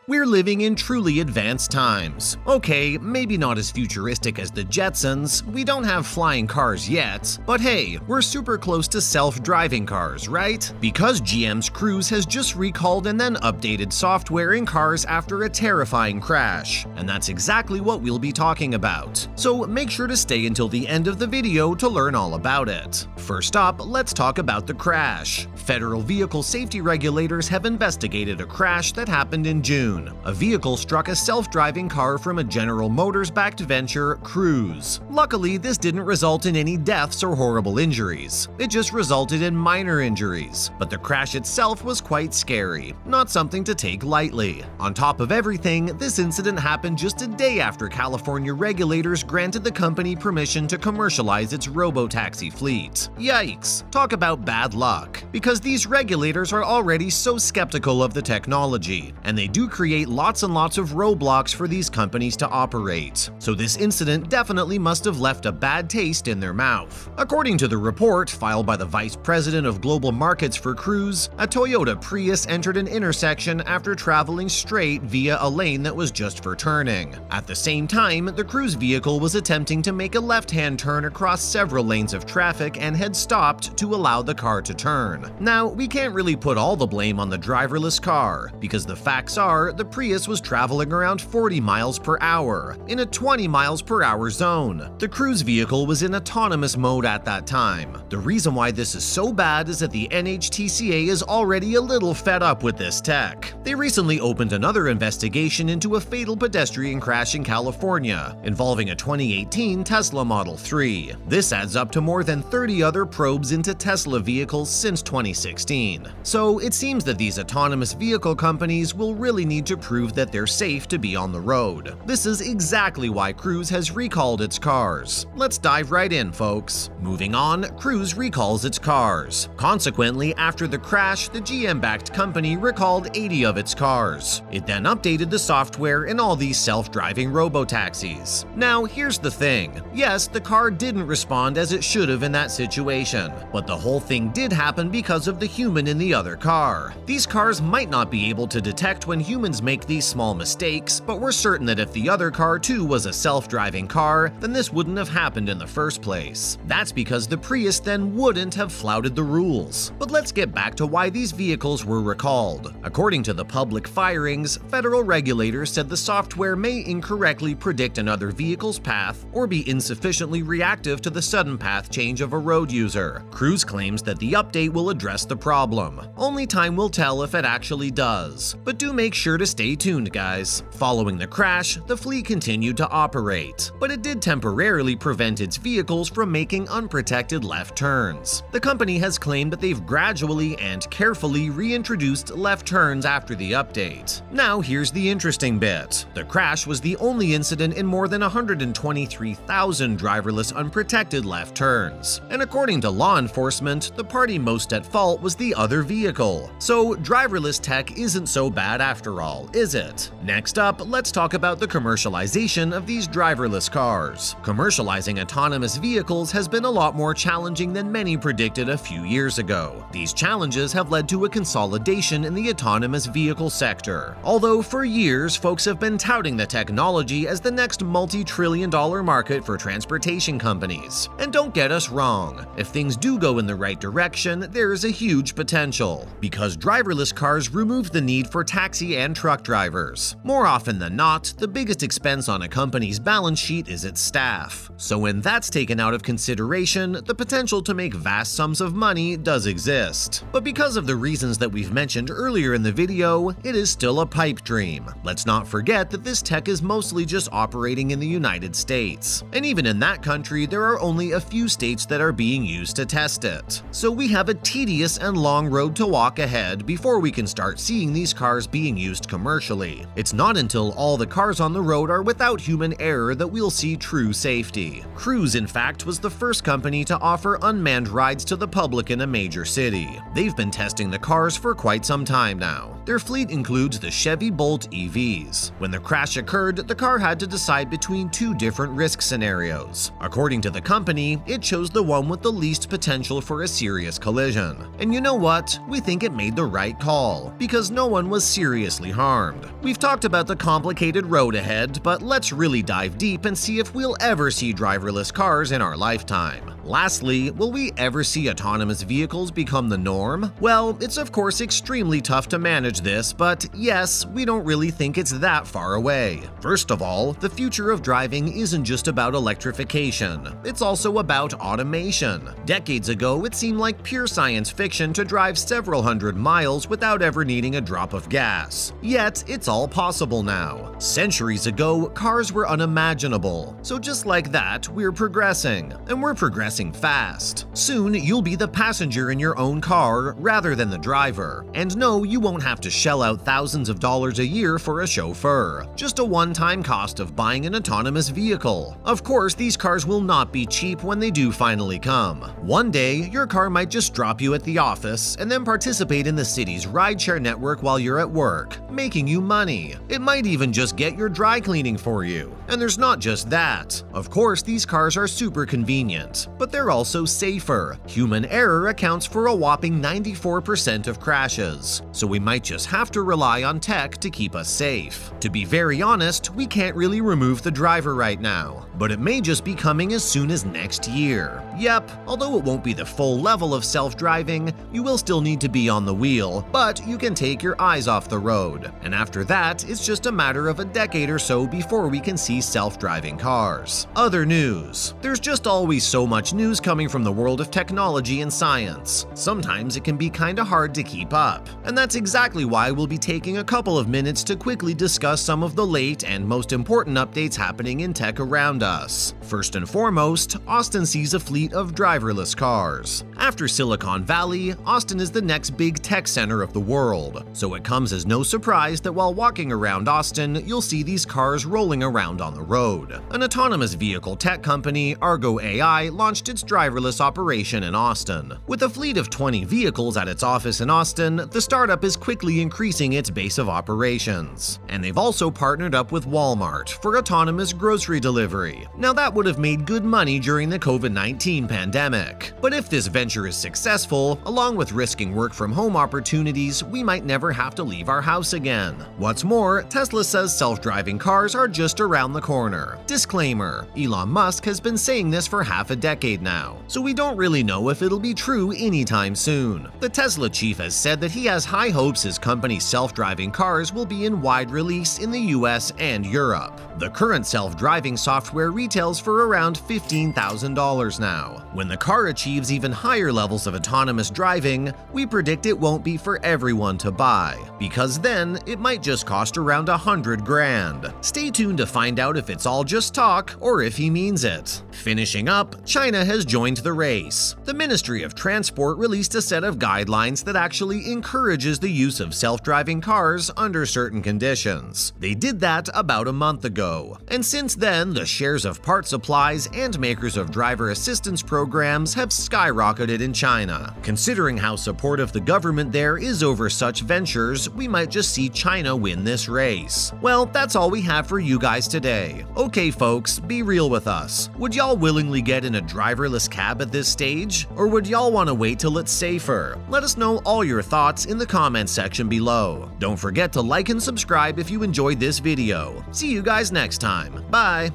We're living in truly advanced times. Okay, maybe not as futuristic as the Jetsons, we don't have flying cars yet, but hey, we're super close to self-driving cars, right? Because GM's Cruise has just recalled and then updated software in cars after a terrifying crash, and that's exactly what we'll be talking about. So make sure to stay until the end of the video to learn all about it. First up, let's talk about the crash. Federal vehicle safety regulators have investigated a crash that happened in June. A vehicle struck a self-driving car from a General Motors-backed venture, Cruise. Luckily, this didn't result in any deaths or horrible injuries. It just resulted in minor injuries. But the crash itself was quite scary, not something to take lightly. On top of everything, this incident happened just a day after California regulators granted the company permission to commercialize its robotaxi fleet. Yikes! Talk about bad luck. Because these regulators are already so skeptical of the technology, and they do create lots and lots of roadblocks for these companies to operate. So this incident definitely must have left a bad taste in their mouth. According to the report filed by the Vice President of Global Markets for Cruise, a Toyota Prius entered an intersection after traveling straight via a lane that was just for turning. At the same time, the Cruise vehicle was attempting to make a left-hand turn across several lanes of traffic and had stopped to allow the car to turn. Now, we can't really put all the blame on the driverless car, because the facts are the Prius was traveling around 40 miles per hour in a 20 miles per hour zone. The Cruise vehicle was in autonomous mode at that time. The reason why this is so bad is that the NHTSA is already a little fed up with this tech. They recently opened another investigation into a fatal pedestrian crash in California involving a 2018 Tesla Model 3. This adds up to more than 30 other probes into Tesla vehicles since 2016. So it seems that these autonomous vehicle companies will really need to prove that they're safe to be on the road. This is exactly why Cruise has recalled its cars. Let's dive right in, folks. Moving on, Cruise recalls its cars. Consequently, after the crash, the GM-backed company recalled 80 of its cars. It then updated the software in all these self-driving robotaxis. Now, here's the thing. Yes, the car didn't respond as it should have in that situation, but the whole thing did happen because of the human in the other car. These cars might not be able to detect when humans make these small mistakes, but we're certain that if the other car too was a self-driving car, then this wouldn't have happened in the first place. That's because the Prius then wouldn't have flouted the rules. But let's get back to why these vehicles were recalled. According to the public firings, federal regulators said the software may incorrectly predict another vehicle's path or be insufficiently reactive to the sudden path change of a road user. Cruise claims that the update will address the problem. Only time will tell if it actually does. But do make sure to stay tuned, guys. Following the crash, the fleet continued to operate, but it did temporarily prevent its vehicles from making unprotected left turns. The company has claimed that they've gradually and carefully reintroduced left turns after the update. Now here's the interesting bit. The crash was the only incident in more than 123,000 driverless unprotected left turns, and according to law enforcement, the party most at fault was the other vehicle. So driverless tech isn't so bad after all, is it? Next up, let's talk about the commercialization of these driverless cars. Commercializing autonomous vehicles has been a lot more challenging than many predicted a few years ago. These challenges have led to a consolidation in the autonomous vehicle sector. Although for years, folks have been touting the technology as the next multi-trillion-dollar market for transportation companies. And don't get us wrong, if things do go in the right direction, there is a huge potential, because driverless cars remove the need for taxi and truck drivers. More often than not, the biggest expense on a company's balance sheet is its staff. So when that's taken out of consideration, the potential to make vast sums of money does exist. But because of the reasons that we've mentioned earlier in the video, it is still a pipe dream. Let's not forget that this tech is mostly just operating in the United States. And even in that country, there are only a few states that are being used to test it. So we have a tedious and long road to walk ahead before we can start seeing these cars being used commercially. It's not until all the cars on the road are without human error that we'll see true safety. Cruise, in fact, was the first company to offer unmanned rides to the public in a major city. They've been testing the cars for quite some time now. Their fleet includes the Chevy Bolt EVs. When the crash occurred, the car had to decide between two different risk scenarios. According to the company, it chose the one with the least potential for a serious collision. And you know what? We think it made the right call, because no one was seriously harmed. We've talked about the complicated road ahead, but let's really dive deep and see if we'll ever see driverless cars in our lifetime. Lastly, will we ever see autonomous vehicles become the norm? Well, it's of course extremely tough to manage this, but yes, we don't really think it's that far away. First of all, the future of driving isn't just about electrification, it's also about automation. Decades ago, it seemed like pure science fiction to drive several hundred miles without ever needing a drop of gas. Yet, it's all possible now. Centuries ago, cars were unimaginable. So just like that, we're progressing. And we're progressing fast. Soon, you'll be the passenger in your own car rather than the driver. And no, you won't have to shell out thousands of dollars a year for a chauffeur. Just a one-time cost of buying an autonomous vehicle. Of course, these cars will not be cheap when they do finally come. One day, your car might just drop you at the office and then participate in the city's rideshare network while you're at work, making you money. It might even just get your dry cleaning for you. And there's not just that. Of course, these cars are super convenient, but they're also safer. Human error accounts for a whopping 94% of crashes, so we might just have to rely on tech to keep us safe. To be very honest, we can't really remove the driver right now, but it may just be coming as soon as next year. Yep, although it won't be the full level of self-driving, you will still need to be on the wheel, but you can take your eyes off the road. And after that, it's just a matter of a decade or so before we can see self-driving cars. Other news. There's just always so much news coming from the world of technology and science. Sometimes it can be kinda hard to keep up. And that's exactly why we'll be taking a couple of minutes to quickly discuss some of the late and most important updates happening in tech around us. First and foremost, Austin sees a fleet of driverless cars. After Silicon Valley, Austin is the next big tech center of the world. So it comes as no surprise that while walking around Austin, you'll see these cars rolling around on the road. An autonomous vehicle tech company, Argo AI, launched its driverless operation in Austin. With a fleet of 20 vehicles at its office in Austin, the startup is quickly increasing its base of operations. And they've also partnered up with Walmart for autonomous grocery delivery. Now that would have made good money during the COVID-19 pandemic. But if this venture is successful, along with risking work from home opportunities, we might never have to leave our house again. What's more, Tesla says self-driving cars are just around the corner. Disclaimer: Elon Musk has been saying this for half a decade now, so we don't really know if it'll be true anytime soon. The Tesla chief has said that he has high hopes his company's self-driving cars will be in wide release in the US and Europe. The current self-driving software retails for around $15,000 now. When the car achieves even higher levels of autonomous driving, we predict it won't be for everyone to buy, because then it might just cost around $100,000. Stay tuned to find out if it's all just talk or if he means it. Finishing up, China has joined the race. The Ministry of Transport released a set of guidelines that actually encourages the use of self-driving cars under certain conditions. They did that about a month ago, and since then, the shares of part supplies and makers of driver assistance programs have skyrocketed in China. Considering how supportive the government there is over such ventures, we might just see China win this race. Well, that's all we have for you guys today. Okay folks, be real with us. Would y'all willingly get in a driverless cab at this stage? Or would y'all want to wait till it's safer? Let us know all your thoughts in the comments section below. Don't forget to like and subscribe if you enjoyed this video. See you guys next time. Bye!